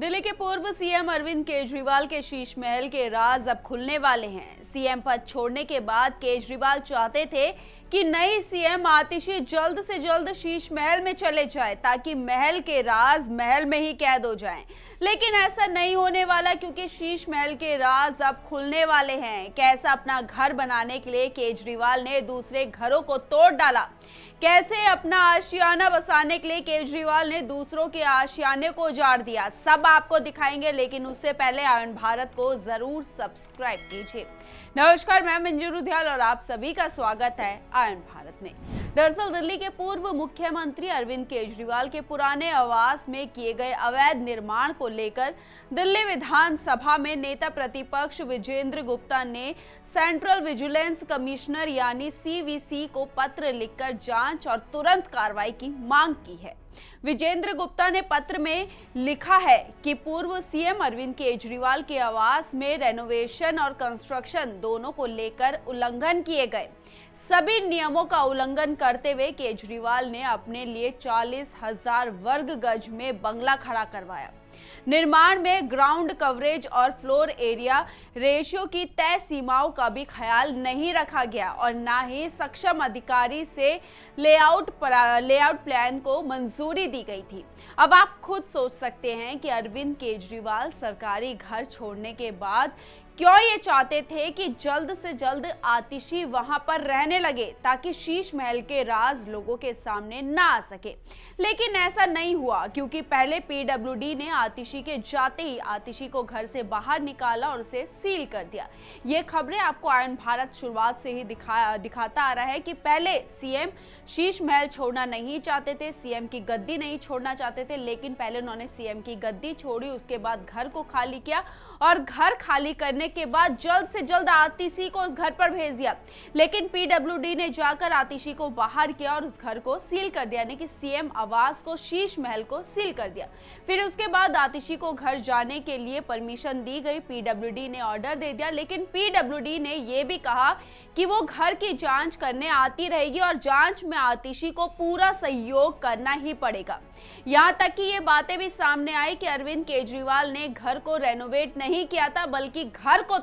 दिल्ली के पूर्व सीएम अरविंद केजरीवाल के शीश महल के राज अब खुलने वाले हैं। सीएम पद छोड़ने के बाद केजरीवाल चाहते थे कि नई सीएम आतिशी जल्द से जल्द शीश महल में चले जाए ताकि महल के राज महल में ही कैद हो जाएं। लेकिन ऐसा नहीं होने वाला क्योंकि शीश महल के राज अब खुलने वाले हैं। कैसा अपना घर बनाने के लिए केजरीवाल ने दूसरे घरों को तोड़ डाला, कैसे अपना आशियाना बसाने के लिए केजरीवाल ने दूसरों के आशियाने को उजाड़ दिया, सब आपको दिखाएंगे। लेकिन उससे पहले आयन भारत को जरूर सब्सक्राइब कीजिए। नमस्कार, मैं मंजू रुधियाल और आप सभी का स्वागत है आयन भारत में। दरअसल दिल्ली के पूर्व मुख्यमंत्री अरविंद केजरीवाल के पुराने आवास में किए गए अवैध निर्माण को लेकर दिल्ली विधानसभा में नेता प्रतिपक्ष विजेंद्र गुप्ता ने सेंट्रल विजिलेंस कमिश्नर यानी सीवीसी को पत्र लिखकर जांच और तुरंत कार्रवाई की मांग की है। विजेंद्र गुप्ता ने पत्र में लिखा है कि पूर्व सीएम अरविंद केजरीवाल के आवास में रेनोवेशन और कंस्ट्रक्शन दोनों को लेकर उल्लंघन किए गए। सभी नियमों का उल्लंघन करते हुए केजरीवाल ने अपने लिए 40,000 वर्ग गज में बंगला खड़ा करवाया। निर्माण में ग्राउंड कवरेज और फ्लोर एरिया रेशियो की तय सीमाओं का भी ख्याल नहीं रखा गया और न ही सक्षम अधिकारी से लेआउट प्लान को मंजूरी दी गई थी। अब आप खुद सोच सकते हैं कि अरविंद केजरीवाल सरकारी घर छोड़ने के बाद क्यों ये चाहते थे कि जल्द से जल्द आतिशी वहां पर रहने लगे ताकि शीश महल के राज लोगों के सामने ना आ सके। लेकिन ऐसा नहीं हुआ क्योंकि पहले पीडब्ल्यूडी ने आतिशी के जाते ही आतिशी को घर से बाहर निकाला और उसे सील कर दिया। ये खबरें आपको आयन भारत शुरुआत से ही दिखाता आ रहा है कि पहले सीएम शीश महल छोड़ना नहीं चाहते थे, सीएम की गद्दी नहीं छोड़ना चाहते थे, लेकिन पहले उन्होंने सीएम की गद्दी छोड़ी, उसके बाद घर को खाली किया और घर खाली करने के बाद जल्द से जल्द आतिशी को उस घर पर भेज दिया। लेकिन पीडब्ल्यूडी ने जाकर आतिशी को बाहर किया और उस घर को सील कर दिया, यानी कि सीएम आवास को, शीश महल को सील कर दिया। फिर उसके बाद आतिशी को घर जाने के लिए परमिशन दी गई, पीडब्ल्यूडी ने ऑर्डर दे दिया। लेकिन पीडब्ल्यूडी ने यह भी कहा कि वो घर की जांच करने आती रहेगी और जांच में आतिशी को पूरा सहयोग करना ही पड़ेगा। यहां तक कि ये बातें भी सामने आई कि अरविंद केजरीवाल ने घर को रेनोवेट नहीं किया था बल्कि घर को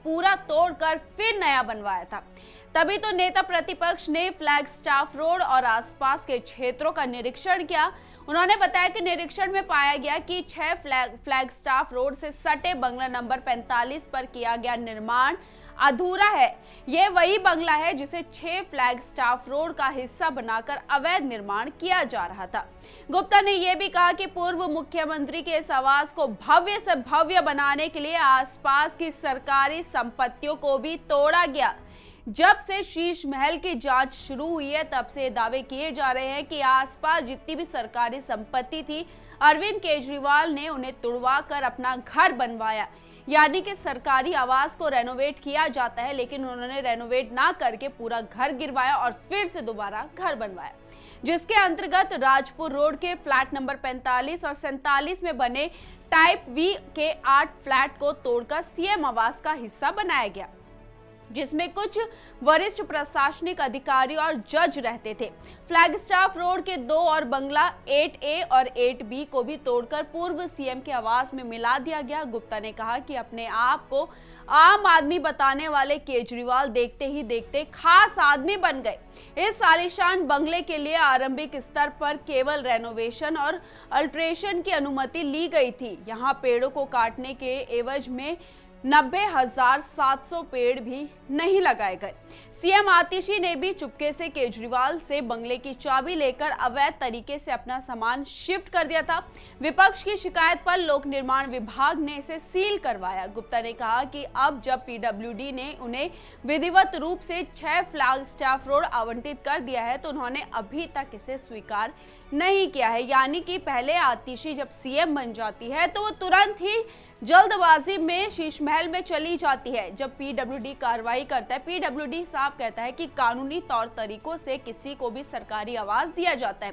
पूरा तोड़कर फिर नया बनवाया था। तभी तो नेता प्रतिपक्ष ने फ्लैग स्टाफ रोड और आसपास के क्षेत्रों का निरीक्षण किया। उन्होंने बताया कि निरीक्षण में पाया गया कि 6 फ्लैग स्टाफ रोड से सटे बंगला नंबर 45 पर किया गया निर्माण अधूरा है। यह वही बंगला है जिसे 6 फ्लैग स्टाफ रोड का हिस्सा बनाकर अवैध निर्माण किया जा रहा था। गुप्ता ने यह भी कहा कि पूर्व मुख्यमंत्री के इस आवास को भव्य से भव्य बनाने के लिए आसपास की सरकारी संपत्तियों को भी तोड़ा गया। जब से शीश महल की जांच शुरू हुई है तब से दावे किए जा रहे हैं कि आसपास जितनी भी सरकारी संपत्ति थी अरविंद केजरीवाल ने उन्हें तुड़वा कर अपना घर बनवाया, यानी कि सरकारी आवास को रेनोवेट किया जाता है लेकिन उन्होंने रेनोवेट ना करके पूरा घर गिरवाया और फिर से दोबारा घर बनवाया, जिसके अंतर्गत राजपुर रोड के फ्लैट नंबर 45 और 47 में बने टाइप वी के 8 फ्लैट को तोड़कर सीएम आवास का हिस्सा बनाया गया, जिसमें कुछ वरिष्ठ प्रशासनिक अधिकारी और जज रहते थे। फ्लैग स्टाफ रोड के 2 और बंगला 8A और 8B को भी तोड़कर पूर्व सीएम के आवास में मिला दिया गया। गुप्ता ने कहा कि अपने आप को आम आदमी बताने वाले केजरीवाल देखते ही देखते खास आदमी बन गए। इस आलीशान बंगले के लिए आरंभिक स्तर पर केवल रेनोवेशन और अल्ट्रेशन की अनुमति ली गई थी। यहाँ पेड़ों को काटने के एवज में 90,700 पेड़ भी नहीं लगाए गए। सीएम आतिशी ने भी चुपके से केजरीवाल से बंगले की चाबी लेकर अवैध तरीके से अपना सामान शिफ्ट कर दिया था। विपक्ष की शिकायत पर लोक निर्माण विभाग ने इसे सील करवाया। गुप्ता ने कहा कि अब जब पीडब्ल्यूडी ने उन्हें विधिवत रूप से 6 फ्लैग स्टाफ रोड आवंटित कर दिया है तो उन्होंने अभी तक इसे स्वीकार नहीं किया है, यानी कि पहले आतिशी जब सीएम बन जाती है तो वो तुरंत ही जल्दबाजी में शीश महल में चली जाती है। जब पीडब्ल्यूडी कार्रवाई करता है, पीडब्ल्यूडी साफ कहता है कि कानूनी तौर तरीकों से किसी को भी सरकारी आवास दिया जाता है,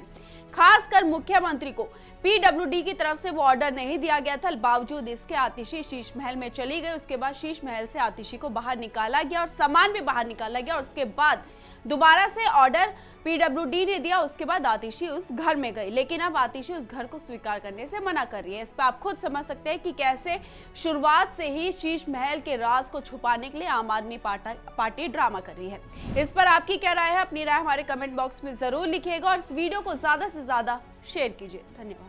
खासकर मुख्यमंत्री को। पीडब्ल्यूडी की तरफ से वो ऑर्डर नहीं दिया गया था, बावजूद इसके आतिशी शीश महल में चली गई। उसके बाद शीश महल से आतिशी को बाहर निकाला गया और सामान भी बाहर निकाला गया और उसके बाद दोबारा से ऑर्डर पीडब्ल्यूडी ने दिया। उसके बाद आतिशी उस घर में गई, लेकिन अब आतिशी उस घर को स्वीकार करने से मना कर रही है। इस पर आप खुद समझ सकते हैं कि कैसे शुरुआत से ही शीश महल के राज को छुपाने के लिए आम आदमी पार्टी ड्रामा कर रही है। इस पर आपकी क्या राय है? अपनी राय हमारे कमेंट बॉक्स में जरूर लिखिएगा और इस वीडियो को ज्यादा से ज्यादा शेयर कीजिए। धन्यवाद।